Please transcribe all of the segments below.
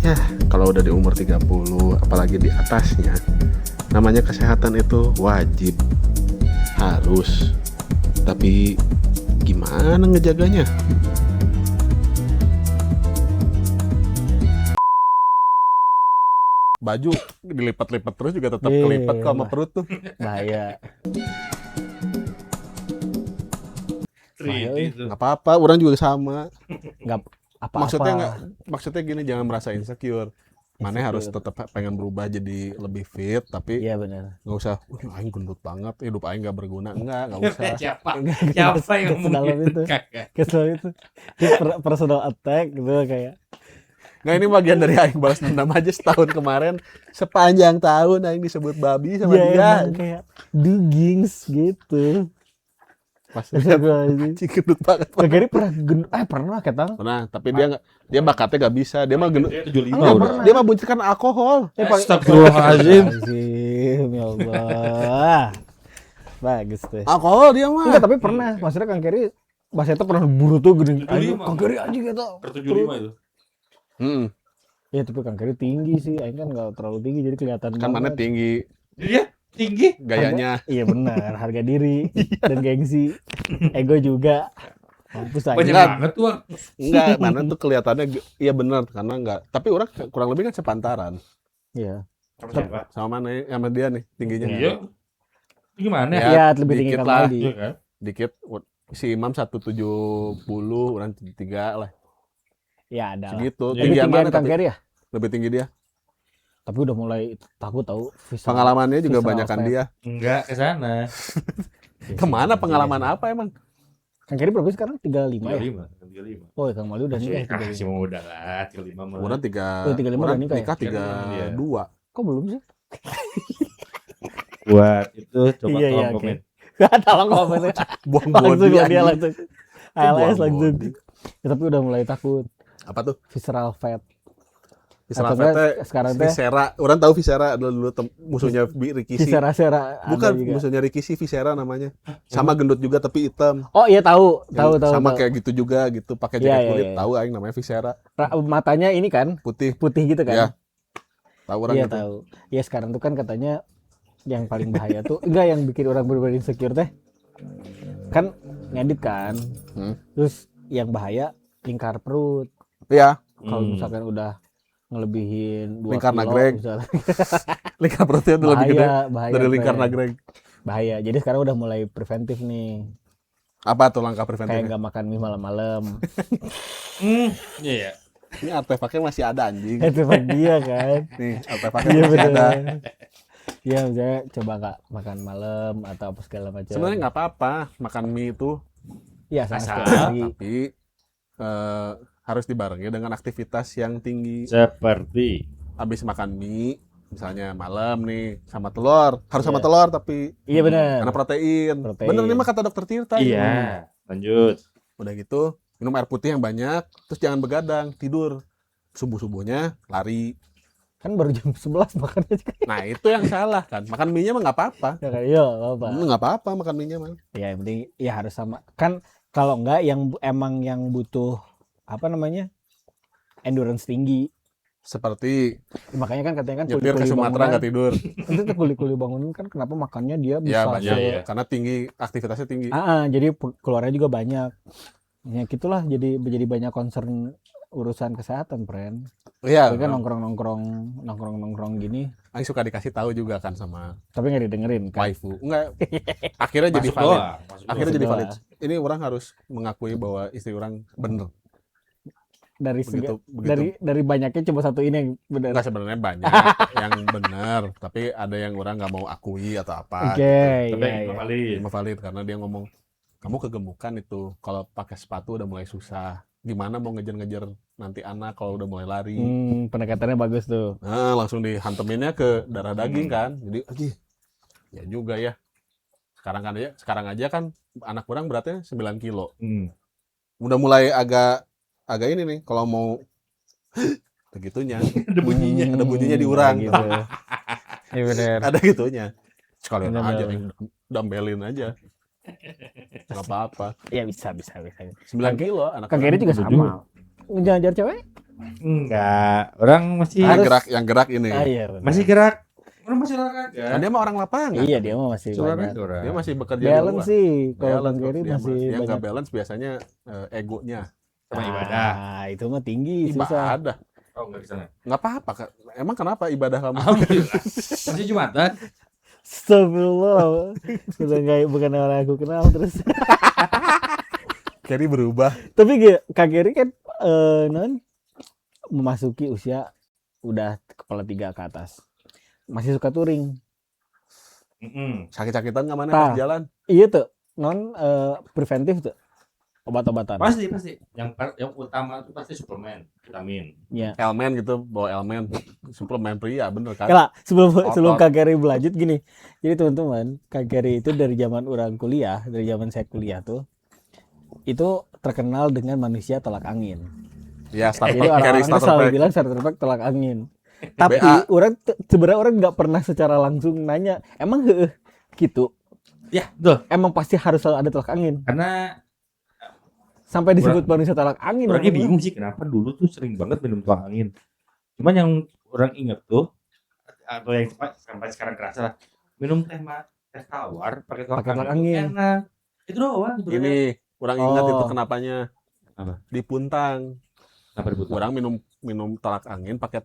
Ya, kalau udah di umur 30, apalagi di atasnya, namanya kesehatan itu wajib, harus. Tapi gimana ngejaganya? Baju dilipat-lipat terus juga tetap kelipat kok sama perut tuh. Bahaya. Bahaya, Nggak apa-apa, orang juga sama. nggak apa-apa. Maksudnya gini, jangan merasa insecure. Mana harus tetap pengen berubah jadi lebih fit, tapi Iya benar. nggak usah, aing gendut banget, hidup aing nggak berguna, nggak usah. Siapa Sedalam yang ngomong itu. gitu? Kagak. Kesel itu. Itu personal attack gitu kayak. Nggak, ini bagian dari aing balas dendam aja setahun kemarin, sepanjang tahun aing disebut babi sama Ya dia. emang kayak dugings gitu. Pas lihat, anjing gendut banget. Kak Gary pernah gendut, pernah ketang. Pernah, tapi dia bakatnya nggak bisa, dia mah gendut. 75 Enggak udah. pernah. Dia mah buncikan alkohol. Astagfirullahaladzim. Azim, ya Allah. Bagus tuh. Alkohol dia mah. Enggak, tapi pernah. Maksudnya Kang Gary pas itu pernah buru tuh gede. 75. Kang Gary anjing gitu. 75 itu. Ya tapi Kang Gary tinggi sih. Aing kan enggak terlalu tinggi jadi kelihatan Kan mana banget. tinggi Dia tinggi. gayanya. Iya benar, harga diri dan gengsi. Ego juga. Mampus aja. Banyak Enggak. banget tuh. Enggak, mana tuh kelihatannya iya benar karena enggak. Tapi orang kurang lebih kan sepantaran. Iya. Sama siapa? Sama mana ya? Sama dia nih tingginya. Iya. Gimana ya? Ya, Iya, lebih tinggi dikit kan lah. Aldi. Iya kan? Dikit. Si Imam 170, orang 3 lah. Ya ada lah. Segitu. Lebih Lebih Tinggian tinggian mana Kang tapi Gary ya? lebih tinggi dia. Tapi udah mulai takut tahu. Pengalamannya juga visceral banyakan fat. dia. Enggak ke sana. Kemana pengalaman apa emang? Kang Gary berapa sih sekarang? 35 ya? 35. Oh, Kang Mali udah nikah. Ah, masih muda lah, 35 mah. Orang 3, Oh, 35 udah nikah ya? nikah 32. Kok belum sih? Buat itu coba Iya, tolong iya, oke. komen. Tolong komen. Buang Langsung body lah dia anjing. langsung. ALS Buang langsung. body. Ya, tapi udah mulai takut. Apa tuh? Visceral fat. Viscera Atau enggak, fat sekarang teh Viscera. Orang tahu Viscera adalah dulu musuhnya Ricky C. viscera Bukan, ada juga. musuhnya Ricky C, Viscera namanya. Sama gendut juga tapi hitam. Oh iya tahu. Sama Tahu. kayak gitu juga gitu, pakai Iya, jaket iya, kulit. iya. Tahu aing namanya Viscera. Matanya ini kan Putih. putih gitu Iya. kan? Tahu orang Iya itu. tahu. Ya sekarang tuh kan katanya yang paling bahaya tuh enggak yang bikin orang bener-bener insecure teh. Kan ngedit kan. Terus yang bahaya lingkar perut. Iya, Kalau misalkan udah ngelebihin 2 Lingkar kilo nagreg. misalnya. lingkar perutnya udah lebih gede bahaya dari lingkar friend. nagreg. Bahaya. Jadi sekarang udah mulai preventif nih. Apa tuh langkah Kayak preventifnya? nggak makan mie malam-malam. Iya. Ini artefaknya masih ada anjing. Itu pak dia kan. Nih, artefaknya Iya masih ada. benar. Iya misalnya coba nggak makan malam atau apa segala macam. Sebenarnya nggak apa-apa makan mie itu, Iya sama Asal. sekali. tapi harus dibarengi dengan aktivitas yang tinggi. Seperti Habis makan mie, misalnya malam nih sama telur, harus sama Iya. telur tapi Iya benar. karena protein. Protein. Bener nih mah kata dokter Tirta. iya. Lanjut. Udah gitu, minum air putih yang banyak, terus jangan begadang, tidur. Subuh-subuhnya lari. Kan baru jam 11 makannya juga. Nah, itu yang salah kan. Makan mie-nya mah nggak apa-apa. Ya kan, iya apa. Nggak apa-apa makan mie-nya mah. Ya yang penting ya harus sama. Kan kalau enggak emang yang butuh apa namanya? Endurance tinggi. Seperti Makanya kan katanya kan nyetir ke Sumatera nggak tidur. Itu tuh kuli-kuli bangunan kan kenapa makannya dia Ya bisa banyak, Iya. karena tinggi, aktivitasnya tinggi. jadi keluarnya juga banyak. Ya gitulah jadi banyak concern urusan kesehatan, friend. Iya, Tapi kan nongkrong gini, Aing suka dikasih tahu juga kan sama tapi nggak didengerin kan. waifu. Enggak, akhirnya jadi Masuk valid. doang. Masuk Akhirnya doang. jadi doang. valid. Ini orang harus mengakui bahwa istri orang bener. Dari Begitu, dari banyaknya cuma satu ini yang benar. Enggak, sebenarnya banyak yang bener, tapi ada yang orang nggak mau akui atau apa. Oke, Tapi iya, iya. valid. Cuma valid karena dia ngomong, kamu kegemukan itu. Kalau pakai sepatu udah mulai susah. Gimana mau ngejar-ngejar nanti anak kalau udah mulai lari? Pendekatannya bagus tuh. Nah, langsung dihanteminnya ke darah daging kan. Jadi, ya juga ya. Sekarang aja kan anak orang beratnya 9 kilo. Udah mulai agak ini nih kalau mau begitunya. Ada bunyinya di urang. Gitu. Iya benar. Ada gitunya. Sekalian Bener, aja bener. dumbbellin aja. Gak apa-apa. Ya bisa. 9 kilo anak Kang orang. Gary juga Betul sama. Ngajar cewek? Enggak, orang masih Yang gerak ini. Iya, benar. masih gerak. Orang masih olahraga. Kan dia mah orang lapangan. Iya, dia mah masih Olahraga banyak. orang. Dia masih bekerja di Balance luar. sih kalau Balance Kang kok Gary dia mah. masih Yang banyak. nggak balance biasanya egonya. Sama ibadah. Ah, itu mah tinggi susah. Ibadah. Oh, enggak ke sana. Nggak apa-apa. Kak. Emang kenapa ibadah kamu? Alhamdulillah. Masih Jumatan. Astagfirullah. Udah nggak bukan orang aku kenal terus. Kerry berubah. Tapi Kak Gary kan non memasuki usia udah kepala 3 ke atas. Masih suka touring. Sakit-sakitan nggak mana Tah. pas jalan? Iya tuh, non preventif tuh. Obat-obatan. Pasti. Yang utama itu pasti suplemen, vitamin. Ya. Elmen gitu, bawa elmen. Suplemen pria, bener kan? Lah, sebelum Otot. Kak Gary berlanjut gini. Jadi teman-teman, Kak Gary itu dari zaman orang kuliah, dari zaman saya kuliah tuh, itu terkenal dengan manusia tolak angin. Ya, Jadi Kerry orang-orang tuh starter selalu pack. bilang starter pack tolak angin. Tapi BA. sebenarnya orang nggak pernah secara langsung nanya, emang gitu? Ya, betul. Emang pasti harus selalu ada tolak angin. Karena Sampai disebut manusia tolak angin. orangnya orang bingung sih kenapa dulu tuh sering banget minum tolak angin. Cuman yang orang inget tuh atau yang sampai sekarang kerasa lah, minum teh tawar pakai Pakai tolak tolak angin. angin. Enak. Itu doang sebenarnya. Ini, kurang ingat Oh. itu kenapanya. Apa? Di Puntang. Kenapa ribut? Orang minum tolak angin pakai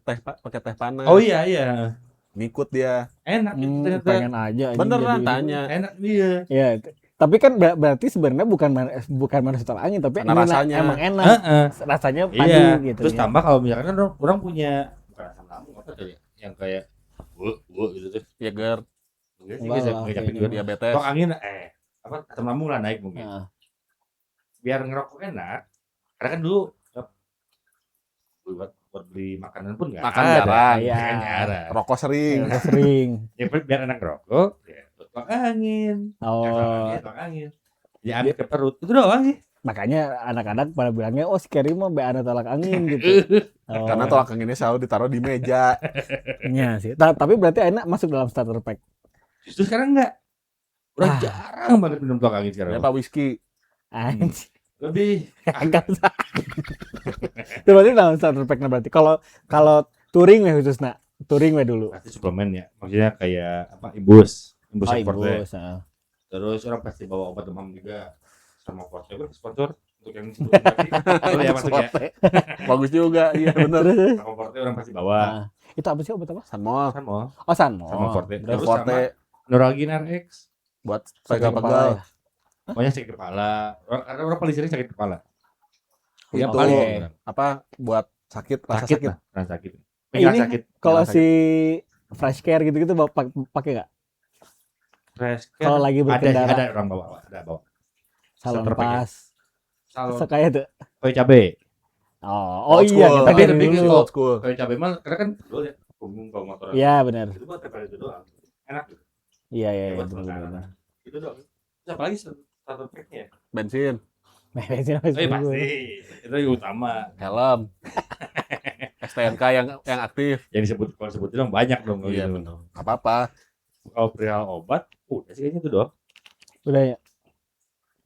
teh panas. Oh iya. Ngikut dia. Enak itu ternyata. pengen aja. anjing Beneran jadi- tanya. Enak dia. Ya, tapi kan berarti sebenarnya bukan manusia tolak angin, tapi Karena ini rasanya. emang enak. Heeh. Rasanya padu Iya. gitu. Terus ya. tambah kalau misalkan kan orang punya bukan asam lambung apa tuh ya? Yang kayak gitu tuh. Yeager, Enggak sih Enggak bisa lah, ngejapin kayaknya. juga. diabetes. Tolak angin apa asam lambung lah naik mungkin. Nah, Biar ngerokok enak. Karena kan dulu buat beli makanan pun nggak Makan ada. jarang. Iya. Makan jarang. Rokok sering. ya, sering. Ya biar enak ngerokok, ya tolak angin. Oh, Tolak angin. Ya angin ke perut. Itu doang sih. makanya anak-anak pada bilangnya, oh si Kerry mah be ada tolak angin gitu. Oh, Karena tolak anginnya selalu ditaruh di meja. iya sih. Tapi berarti enak masuk dalam starter pack. Justru sekarang enggak. Orang Ah. jarang banget minum tolak angin sekarang. Ya Pak whisky. Anjing. Lebih Enggak usah. Itu berarti dalam starter pack berarti. Kalau touring ya khususnya, touring we dulu. pasti suplemen ya. Maksudnya kayak apa? Imbus Oh, yang forte. Ibus. Terus orang pasti bawa obat demam juga. Sama forte kan sponsor untuk yang sebelum tadi. Oh ya masuk ya. Bagus juga, iya bener. Terus, Sama forte orang pasti bawa. nah, itu apa sih obat apa? Sanmol Sama Oh, Sanmo. sama forte. Berarti Terus Forte sama Noralgin RX. buat sakit kepala pegal-pegal. ya? Pokoknya sakit kepala. Karena orang paling sering sakit kepala. Yang Itu paling apa buat sakit, rasa sakit sakit. lah, rasa sakit. Ini Enggak sakit. Kalau Enggak si fresh care gitu-gitu pakai nggak? fresh care, Kalau lagi berkendara. ada orang bawa, ada bawa. Salon starter pack ya? pas. Salon Sekaya tuh. kue cabe. Oh Old iya, school. kita Tapi dari lebih dulu. Old school. Kue cabe mah karena kan dulu ya punggung bawa motor. Iya benar. Itu buat tempat itu doang. Enak gitu. Iya Ya, buat benar. makanan. Itu doang. Terus apa lagi satu packnya? Bensin, Bensin Oh, iya, pasti. Itu yang utama. helm. STNK yang aktif. Yang disebut kalau sebutin dong banyak dong kalau Iya gitu. benar. Apa-apa. Kalau perihal obat, udah sih kayaknya itu doang. Udah ya.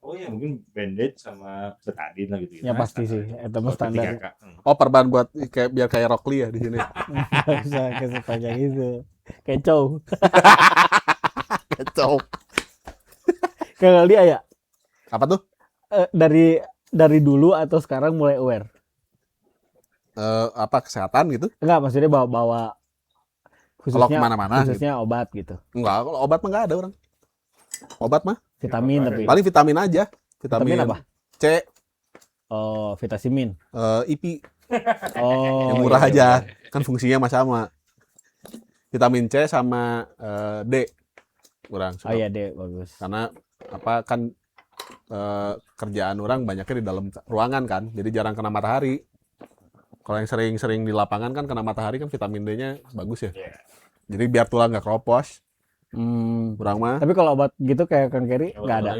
Oh iya mungkin bandage sama betadine lah gitu. Ya pasti sih. Itu mah standar. Oh, perban buat biar kayak Rockly ya di sini. Enggak usah ke sepanjang itu. Kecow. Kacau. Kalau dia ya Apa tuh? dari dulu atau sekarang mulai aware? Apa kesehatan gitu? Enggak, maksudnya bawa Kalau khususnya kemana-mana gitu. khususnya obat gitu. Enggak, kalau obat mah nggak ada orang. Obat mah Vitamin Apa tapi. paling vitamin aja. Vitamin apa? C, Oh, vitamin. IP, Oh, yang murah iya, aja. iya. Kan fungsinya mah sama. Vitamin C sama D. Kurang. Oh iya deh, bagus. Karena apa kan kerjaan orang banyaknya di dalam ruangan kan. Jadi jarang kena matahari. Kalau yang sering-sering di lapangan kan kena matahari kan vitamin D-nya bagus ya. Iya. Jadi biar tulang nggak keropos. Kurang mah. Tapi kalau obat gitu kayak Kang Kerry nggak ada.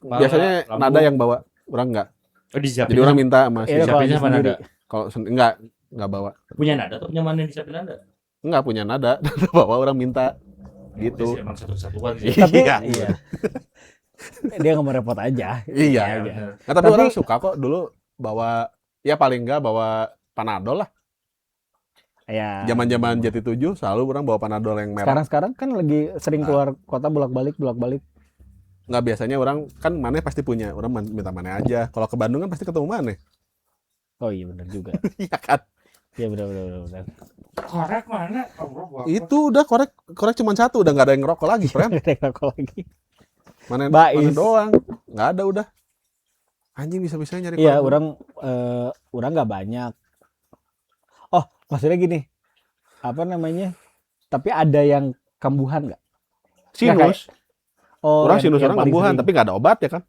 Biasanya nada yang bawa, orang nggak. Oh, disiapin. Jadi orang minta sama Iya, kalau disiapinnya di mana sendiri. ada? kalau nggak bawa. Punya nada atau punya mana yang disiapin nada? Nggak punya nada, bawa orang minta. Gitu. Emang satu-satuan sih. Tapi Iya. iya. Dia nggak mau repot aja. Iya. benar. Nah, tapi Tapi- orang suka kok dulu bawa, ya paling nggak bawa Panadol lah. Ya. Zaman-zaman Jati 7 selalu orang bawa Panadol yang merah. Sekarang kan lagi sering keluar kota bolak-balik. Nggak, biasanya orang kan mana pasti punya. Orang minta mana aja. Kalau ke Bandung kan pasti ketemu mana. Oh iya benar juga. Iya kan? Iya benar. Korek mana? Oh, Itu udah korek cuma satu, udah nggak ada yang ngerokok lagi, friend. Nggak ada rokok lagi. Mana Bais. doang. Nggak ada udah. Anjing bisa-bisanya nyari Iya, korek. orang nggak banyak. Oh, maksudnya gini. Apa namanya? Tapi ada yang kambuhan nggak? Sinus. Oh, Orang sinus yang orang paling kambuhan, sering. tapi nggak ada obat ya kan?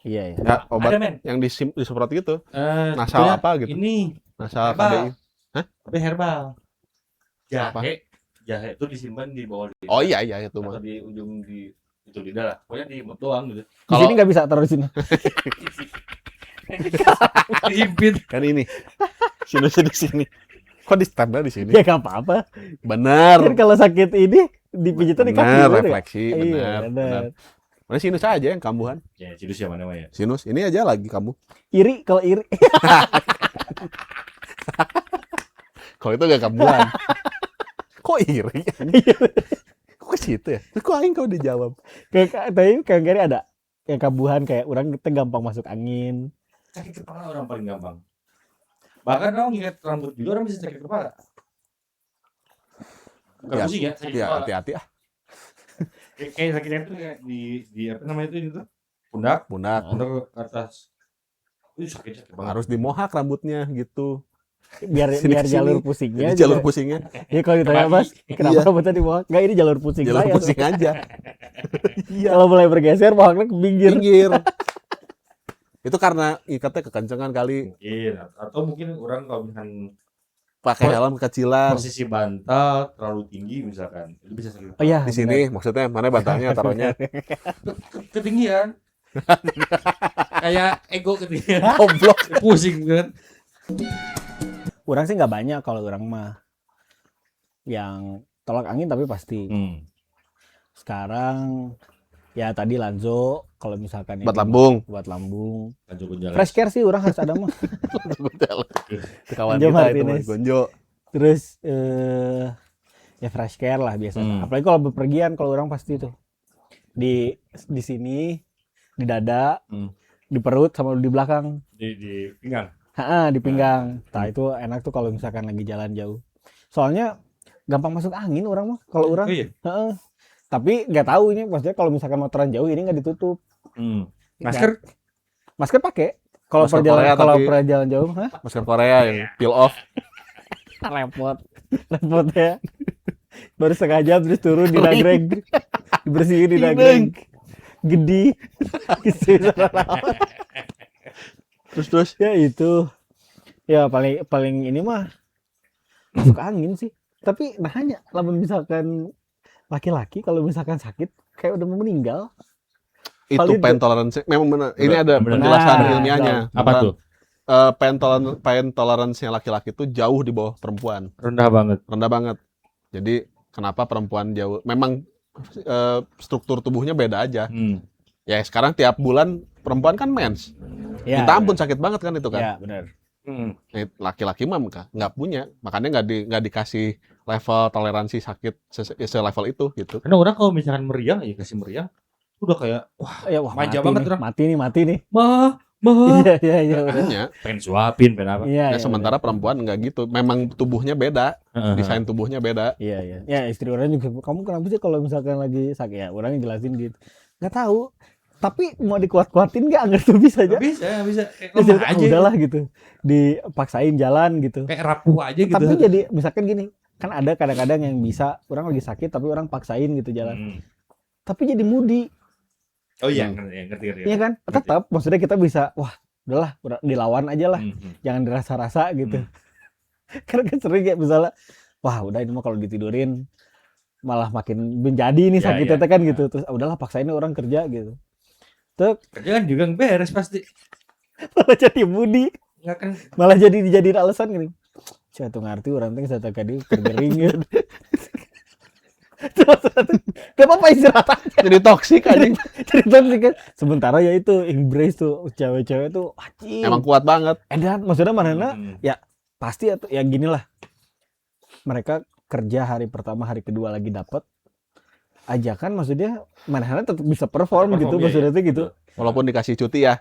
Iya. Nggak obat Ada men. yang disemprot gitu. Nasal Sebetulnya apa gitu? Ini Nasal Herbal. KDI. tapi herbal. Apa? Jahe itu disimpan di bawah lidah. Oh iya itu Atau mah. di ujung di itu lidah lah. Pokoknya di mulut doang gitu. Di sini nggak bisa taruh di sini. Dihimpit. Kan ini. Sinusnya di sini. Kok di stempel di sini? Ya nggak apa-apa. Benar. Kan kalau sakit ini dipijitnya di kaki. Benar, bener ya? refleksi, Iya, benar. Mana sinus aja yang kambuhan. Ya, sinus yang mana mah ya? Sinus, ini aja lagi kamu. Iri kalau iri. Kalau itu gak kambuhan. Kok iri? Kok ke situ ya? Terus kok aing kau dijawab? Tapi kayak gini ada yang kambuhan kayak orang kita gampang masuk angin. Sakit kepala orang paling gampang. Bahkan orang ingat rambut juga orang bisa sakit kepala. Bukan Ya, pusing ya, sakit Ya kepala. hati-hati ah. Kayak sakitnya itu kayak di apa namanya itu pundak Pundak. ke atas. Itu sakit banget. Harus dimohak rambutnya gitu. Biar Sini biar ke jalur sini. pusingnya. Jadi jalur juga. pusingnya. Ya kalau ditanya Kembali. Mas, kenapa Iya. rambutnya di bawah? Enggak, ini jalur pusing Jalur saya. pusing aja. Iya. Kalau mulai bergeser mohaknya ke pinggir. Pinggir. Itu karena ikatnya kekencengan kali. Mungkin atau mungkin orang kalau misalkan Pakai helm kekecilan. posisi bantal terlalu tinggi misalkan itu bisa sakit. Oh iya. Di sini maksudnya mana bantalnya taruhnya. Ketinggian. Kayak ego ketinggian. Goblok. Pusing kan. Orang sih nggak banyak kalau orang mah. Yang tolak angin tapi pasti. Sekarang ya tadi Lanzo kalau misalkan Buat ini lambung. buat lambung. Lanjut jalan. Fresh care sih orang harus ada mah. Kawan Gonjo kita itu Martinez. Mas Gonjo. Terus ya fresh care lah biasanya. Apalagi kalau bepergian kalau orang pasti itu di sini, di dada, di perut sama di belakang. Di pinggang. Di pinggang. Nah, itu enak tuh kalau misalkan lagi jalan jauh. Soalnya gampang masuk angin orang mah kalau orang. Oh iya. Heeh. Tapi nggak tahu ini maksudnya kalau misalkan motoran jauh ini nggak ditutup. Masker Masker pakai. Kalau Masker perjalanan Korea kalau tapi- perjalanan jauh, Masker Korea yang peel off. repot. Repot ya. Baru setengah jam terus turun di nagreg. Dibersihin di nagreg. Gede. Gitu. Terus Ya itu. Ya paling ini mah masuk angin sih. Tapi nah hanya lamun misalkan laki-laki kalau misalkan sakit kayak udah mau meninggal. itu Paling pain tolerance memang benar. Ini ada Benar. penjelasan Nah, ilmiahnya. apa tuh? Pain tolerance-nya laki-laki itu jauh di bawah perempuan. Rendah banget. Rendah banget. Jadi kenapa perempuan jauh? Memang struktur tubuhnya beda aja. Ya sekarang tiap bulan perempuan kan mens. Ya. Minta ampun sakit banget kan itu kan. Ya, benar. Laki-laki mah nggak punya, makanya nggak dikasih level toleransi sakit selevel itu gitu. Karena orang kalau misalkan meriang ya kasih meriang udah kayak Ya wah, Manja mati banget nih, orang. mati nih. mah Iya. benar. Makanya pengen suapin pengen apa. Iya. ya sementara perempuan nggak gitu. Memang tubuhnya beda, desain tubuhnya beda. Iya. Ya istri orang juga, kamu kenapa sih kalau misalkan lagi sakit ya? Orang jelasin gitu. Nggak tahu. Tapi mau dikuat-kuatin nggak tuh bisa aja. Bisa kayak Ya, lemah aja. udahlah gitu. Dipaksain jalan gitu. Kayak rapuh aja gitu. Tapi jadi misalkan gini, kan ada kadang-kadang yang bisa orang lagi sakit tapi orang paksain gitu jalan. Tapi jadi mudi, Oh iya, ngerti. iya kan? Tetap maksudnya kita bisa, wah, udahlah, dilawan aja lah. Hmm. Jangan dirasa-rasa gitu. Karena kan sering kayak misalnya, wah udah ini mah kalau ditidurin malah makin menjadi nih Ya, sakitnya ya. kan gitu. Terus udahlah paksain nih orang kerja gitu. Terus Kerjaan juga beres pasti. malah jadi mudi, Enggak kan malah jadi dijadiin alasan gini. Saya tuh ngerti orang teh saya tadi kergering gitu. Gak apa-apa istirahat aja. Jadi toksik anjing. Cerita sih kan. Sementara ya itu embrace tuh cewek-cewek tuh anjing. Emang kuat banget. Edan maksudnya mana pasti atau ya gini lah. Mereka kerja hari pertama, hari kedua lagi dapat ajakan, maksudnya manehna tetap bisa perform Perform, gitu, iya, maksudnya iya. tuh gitu. Walaupun dikasih cuti ya,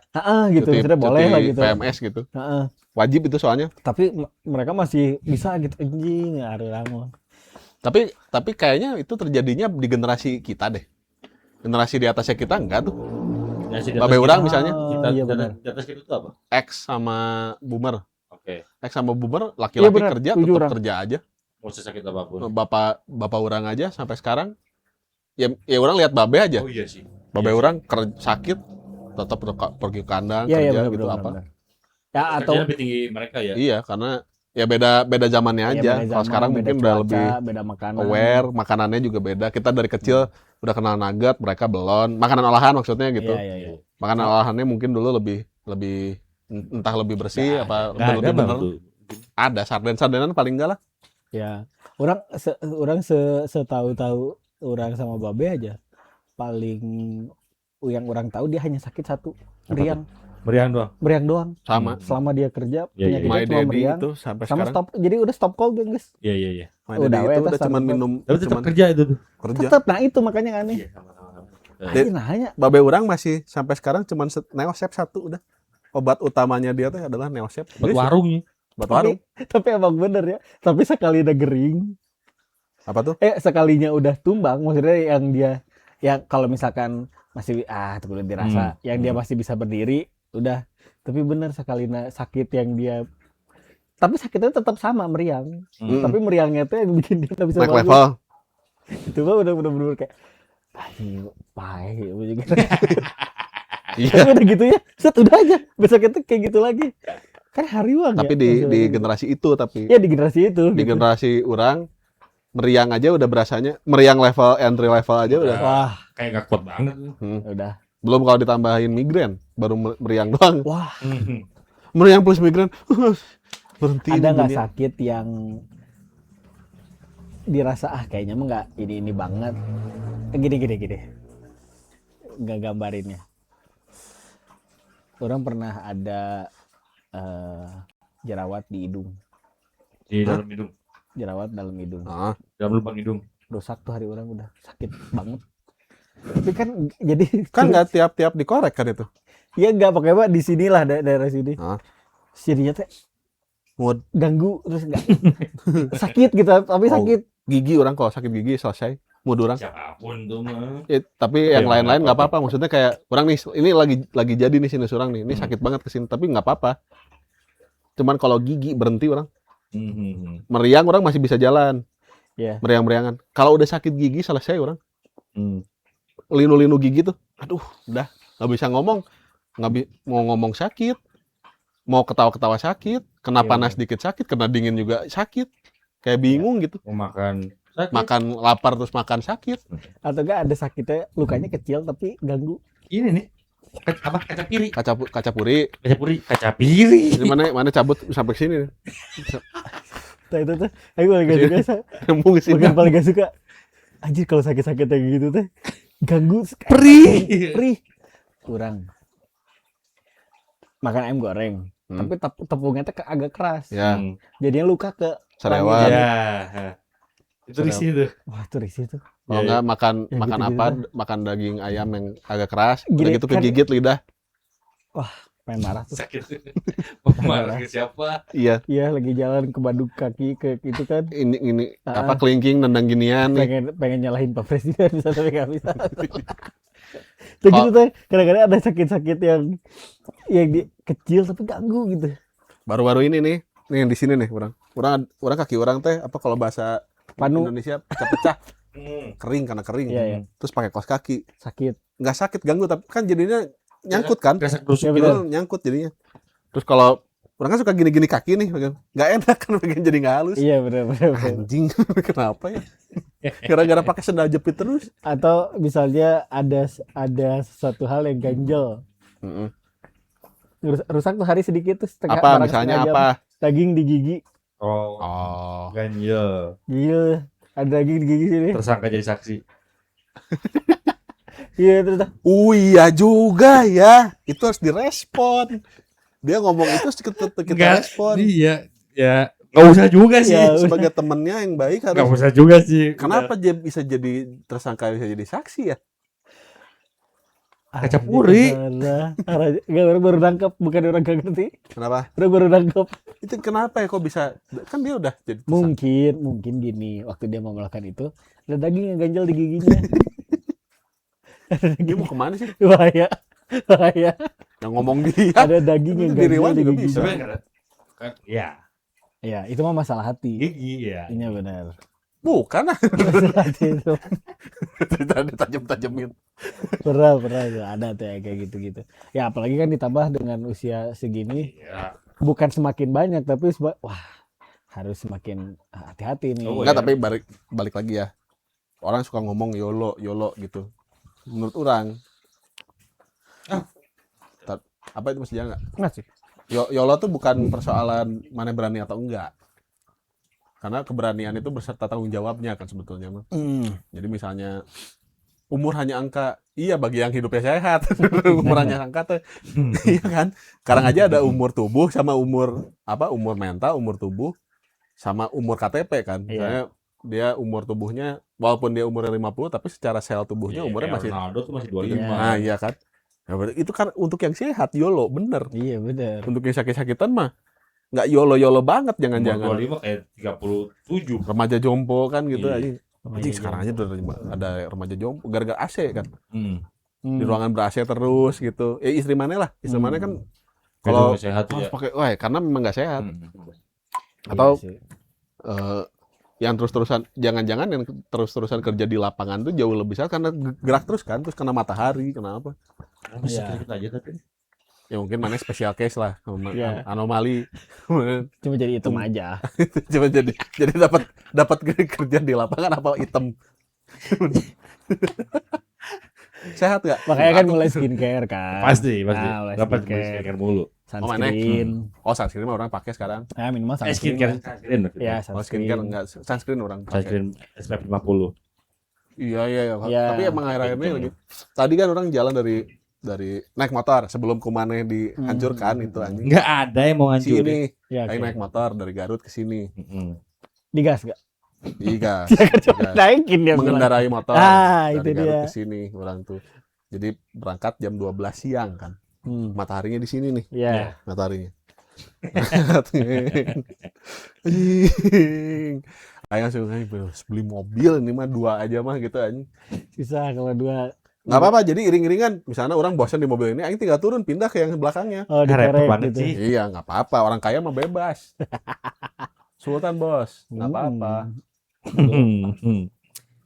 Gitu, maksudnya boleh lah gitu. PMS gitu. Heeh. Wajib itu soalnya. Tapi mereka masih bisa gitu, anjing, ada mah. Tapi kayaknya itu terjadinya di generasi kita deh. Generasi di atasnya kita enggak tuh. Ya, si Babe orang misalnya, kita iya di benar. atas kita itu apa? X sama boomer. Oke. X sama boomer, Iya laki-laki benar, kerja setuju tetap orang. kerja aja. Mau sesakit apapun. Bapak orang aja sampai sekarang ya orang lihat babe aja. Oh iya sih. Babe orang sakit tetap pergi ke kandang Iya, kerja benar, gitu benar, apa. benar. Ya atau Kerjanya lebih tinggi mereka ya. Iya, karena ya beda zamannya ya, aja. beda Kalau zaman, sekarang beda mungkin cuaca, udah lebih beda makanan. aware, makanannya juga beda. Kita dari kecil udah kenal nugget, mereka belum. Makanan olahan maksudnya gitu. Iya. Makanan olahannya mungkin dulu lebih entah lebih bersih apa Nggak lebih ada bener. tuh. Ada sarden-sardenan paling enggak lah. Ya, orang setahu-tahu orang sama babe aja paling yang orang tahu dia hanya sakit satu, Apa meriang Meriang doang. Sama selama dia kerja Iya, iya. penyakitnya My cuma Daddy meriang itu sampai sama sekarang. stop, jadi udah stop cold guys. Iya. My Udah, Daddy itu we, udah tas cuman satu. minum Tapi tetap cuman kerja itu tuh. kerja. Tetap, nah itu makanya aneh. Iya, sama-sama. Dia- Nanya Babe orang masih sampai sekarang cuman Neosep satu udah. Obat utamanya dia tuh adalah Neosep. Buat warungnya. Buat warung. tapi emang bener ya, tapi sekali udah gering, Apa tuh? sekalinya udah tumbang, maksudnya yang dia ya kalau misalkan masih itu kudu dirasa, yang dia masih bisa berdiri udah. Tapi bener sekali sakit yang dia, tapi sakitnya tetap sama meriang, tapi meriangnya tuh yang bikin dia nggak bisa Naik bangun. level. Itu mah bener-bener kayak anjing pahe gitu. Iya. Tapi udah gitu ya, set udah aja besok itu kayak gitu lagi, kan hariwang Tapi ya, di maksudnya. generasi itu tapi Ya di generasi itu di gitu. generasi orang meriang aja udah berasanya meriang level entry level aja udah. Wah Kayak nggak kuat banget. udah Belum kalau ditambahin migrain baru meriang doang. wah Meriang plus migrain. Berhenti ada di nggak dunia. sakit yang dirasa kayaknya mah nggak ini banget, gini nggak gambarinnya. Orang pernah ada jerawat di hidung, Di dalam hidung. jerawat dalam hidung, Ah, Dalam lubang hidung. rusak tuh hari orang udah sakit banget. Tapi kan jadi kan nggak tiap-tiap dikorek kan itu. ya nggak pakai apa di sinilah daerah sini. Ah. Sininya teh Mood ganggu terus nggak sakit gitu, tapi Oh. sakit. gigi orang kalau sakit gigi selesai. Mood orang. Siapapun tuh mah. Ya, tapi yang Ya, lain-lain nggak nggak apa-apa. Maksudnya kayak orang nih ini lagi jadi nih sinus orang nih. Ini sakit banget kesini tapi nggak apa-apa. Cuman kalau gigi berhenti orang. Meriang orang masih bisa jalan. Iya. Meriang-meriangan. Kalau udah sakit gigi selesai orang. Linu-linu gigi tuh. Aduh, udah nggak bisa ngomong. Mau ngomong sakit. Mau ketawa-ketawa sakit. Kena Iya, panas dikit sakit. Kena dingin juga sakit. Kayak bingung gitu. Mau makan sakit. Makan lapar terus makan sakit. Atau enggak ada sakitnya, lukanya kecil tapi ganggu. Ini nih. Kaca piri. Kaca puri. Kaca piri. Ini mana cabut sampai sini. Nah itu tuh, aku paling gak suka, Nyambung ke sini. bukan paling gak suka. Anjir kalau sakit-sakit kayak gitu teh, ganggu. Perih. Kurang. Makan ayam goreng, tapi tepungnya tuh agak keras. Ya, Jadinya luka ke sariawan. Ya. Itu risih tuh. wah itu risih tuh. Kalau Ya, enggak makan Ya, makan gitu-gitu apa? dah. Makan daging ayam yang agak keras. Udah Gini, gitu kan- kegigit lidah. Pengen marah tuh. Sakit. Mau marah ke siapa? Iya, Iya lagi jalan ke baduk kaki ke itu kan, ini Ah. apa kelingking nendang ginian nih. pengen nyalahin Pak Presiden bisa tapi gak bisa. Tuh gitu teh, kadang-kadang ada sakit-sakit yang kecil tapi ganggu gitu. Baru-baru ini nih yang di sini nih orang kaki orang teh apa kalau bahasa Panu. Indonesia pecah-pecah, kering karena kering. Iya, iya. Terus pakai kaos kaki. Sakit. Nggak sakit ganggu tapi kan jadinya nyangkut kan? Kerasa kerusuk Ya, gitu. betul. Nyangkut jadinya. Terus kalau orang kan suka gini-gini kaki nih, nggak enak kan pengen jadi nggak halus. Iya benar. Anjing, kenapa ya? Gara-gara pakai sendal jepit terus. Atau misalnya ada sesuatu hal yang ganjel. Rusak tuh hari sedikit tuh setengah Apa barang misalnya setengah jam. apa? Daging di gigi. Oh. Ganjel. Gila, ada daging di gigi sini. Tersangka jadi saksi. Iya terus Iya juga ya. Itu harus direspon. Dia ngomong itu kita respon. Iya. Ya nggak usah juga sih. Ya, Sebagai temennya yang baik Nggak harus. usah juga sih. Kenapa dia bisa jadi tersangka, bisa jadi saksi ya? Kaca puri. Enggak, orang baru nangkep, bukan orang gak ngerti. Kenapa? Orang baru nangkep. Itu kenapa ya kok bisa? Kan dia udah jadi tersangka. Mungkin gini, waktu dia mau melakukan itu, ada daging yang ganjel di giginya. Dia mau kemana sih? Bahaya. Yang ngomong dia. Ada daging yang Di Riwan ganjel di juga giginya. bisa. Tapi kan ya Ya, itu mah masalah hati. gigi ya. Ini benar. Bukan lah. Masalah hati itu. Tadi tajam-tajamin. Pernah tuh, ada tuh ya kayak gitu-gitu. Ya, apalagi kan ditambah dengan usia segini, Ya. bukan semakin banyak, tapi wah, harus semakin hati-hati nih. Oh, Enggak, ya. tapi balik lagi ya. Orang suka ngomong YOLO gitu. Menurut orang, apa itu mestinya enggak? Enggak sih. YOLO tuh bukan persoalan mana berani atau enggak. Karena keberanian itu beserta tanggung jawabnya kan sebetulnya mah. Jadi misalnya umur hanya angka, iya bagi yang hidupnya sehat. Umur hanya angka tuh. Iya kan? Sekarang aja ada umur tubuh sama umur mental, umur tubuh sama umur KTP kan. Misalnya dia umur tubuhnya walaupun dia umurnya 50 tapi secara sel tubuhnya umurnya masih Ronaldo tuh masih 25. Nah, iya kan. Ya, berarti itu kan untuk yang sehat YOLO, bener. Iya, benar. Untuk yang sakit-sakitan mah nggak YOLO banget, jangan-jangan. Umur 25 kayak 37. Remaja jompo kan gitu Iya. aja. Anjing, sekarang aja udah ada remaja jompo gara-gara AC kan. Di Hmm. ruangan ber-AC terus gitu. Ya istri mana lah. Istri mana kan Kalau kalau sehat harus ya. pakai karena memang nggak sehat. Iya Atau sih. yang terus-terusan jangan-jangan yang terus-terusan kerja di lapangan tuh jauh lebih sehat karena gerak terus kan, terus kena matahari, kenapa? Masih Iya. sedikit aja tapi. Ya mungkin mana special case lah, Iya. anomali. Cuma jadi hitam aja. Cuma jadi dapat kerja di lapangan apa item. Sehat nggak? Makanya kan mulai skincare kan. Pasti. Nah, mulai Dapat skincare. skincare mulu. Sunscreen. Oh, sunscreen mah orang pakai sekarang. Nah, minimal Skincare. sunscreen. Ya, Oh, skincare enggak, sunscreen orang pakai. Sunscreen SPF 50. Iya. Iya. Tapi emang akhir-akhir ini lagi. Tadi kan orang jalan dari naik motor sebelum Kumane dihancurkan itu anjing. Enggak ada yang mau Sini, ngancurin. Ya, aing oke. naik motor dari Garut ke sini. Digas gak? Iya. Naikin dia. bilang. Mengendarai motor Ah, dari itu Garut dia. ke sini orang tuh. Jadi berangkat jam 12 siang kan. Mataharinya di sini nih, Iya. mataharinya. Anjing. Aing langsung beli mobil ini mah 2 aja mah gitu anjing. Susah kalau dua. Nggak apa-apa, jadi iring-iringan. Misalnya orang bosan di mobil ini, aing tinggal turun pindah ke yang belakangnya. Oh, Repot dikerek banget gitu. sih. Iya, nggak apa-apa. Orang kaya mah bebas. Sultan bos, nggak apa-apa.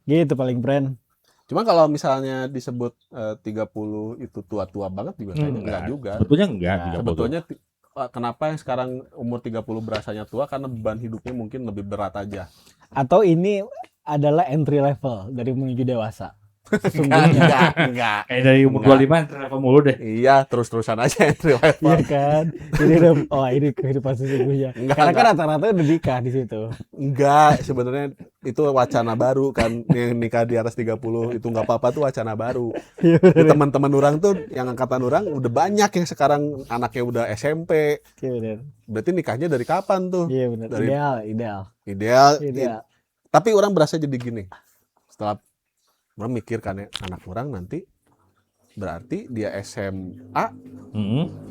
Gitu paling brand. Cuma kalau misalnya disebut 30 itu tua-tua banget juga kayaknya enggak juga. Sebetulnya enggak. Nah, 30. Sebetulnya kenapa yang sekarang umur 30 berasanya tua karena beban hidupnya mungkin lebih berat aja. Atau ini adalah entry level dari menuju dewasa. Sesungguhnya. Enggak. Kayak dari umur 25 level mulu deh. Iya, terus-terusan aja entry Iya level. kan? Ini udah, ini kehidupan sesungguhnya. Karena kan rata-rata udah nikah di situ. Enggak, sebenarnya itu wacana baru kan, yang nikah di atas 30 itu nggak apa-apa tuh wacana baru. Iya, Di teman-teman orang tuh yang angkatan orang udah banyak yang sekarang anaknya udah SMP. Iya benar. Berarti nikahnya dari kapan tuh? Iya benar. Dari- Ideal. Ideal. Tapi orang berasa jadi gini. Setelah orang mikir kan ya, anak orang nanti berarti dia SMA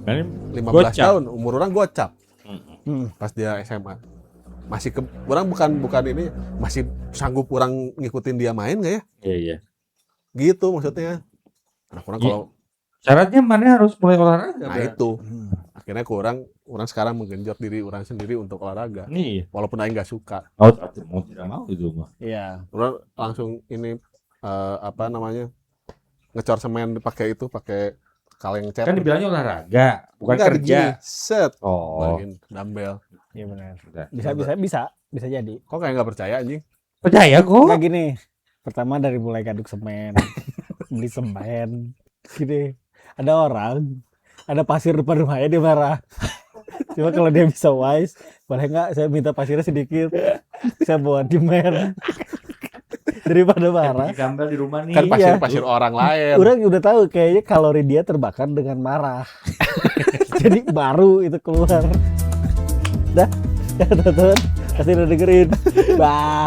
Kan 15 Gocap. tahun, umur orang gocap Hmm. pas dia SMA. Masih orang bukan ini masih sanggup orang ngikutin dia main nggak ya? Iya. Gitu maksudnya. Anak orang Iya. kalau Syaratnya mana harus mulai olahraga. nah itu akhirnya orang sekarang menggenjot diri orang sendiri untuk olahraga. Nih, Walaupun aing nggak suka. mau tidak mau itu mah. Iya. Orang langsung ini apa namanya? Ngecor semen pakai kaleng cat. Kan dibilangnya olahraga, bukan Enggak, kerja. begini, set. Oh, Bagiin dumbbell. Iya benar. udah. Bisa jadi. Kok kayak nggak percaya anjing? Percaya kok. Enggak gini. Pertama dari mulai aduk semen, beli semen, gini. Ada orang, ada pasir depan rumahnya dia marah. Cuma kalau dia bisa wise, boleh nggak saya minta pasirnya sedikit, saya bawa di men. Daripada marah. Gambar di rumah nih. Kan Iya. pasir orang lain. Orang udah tahu kayaknya kalori dia terbakar dengan marah. Jadi baru itu keluar. Dah. Ya, Tutut. Kasih udah dengerin. Bye.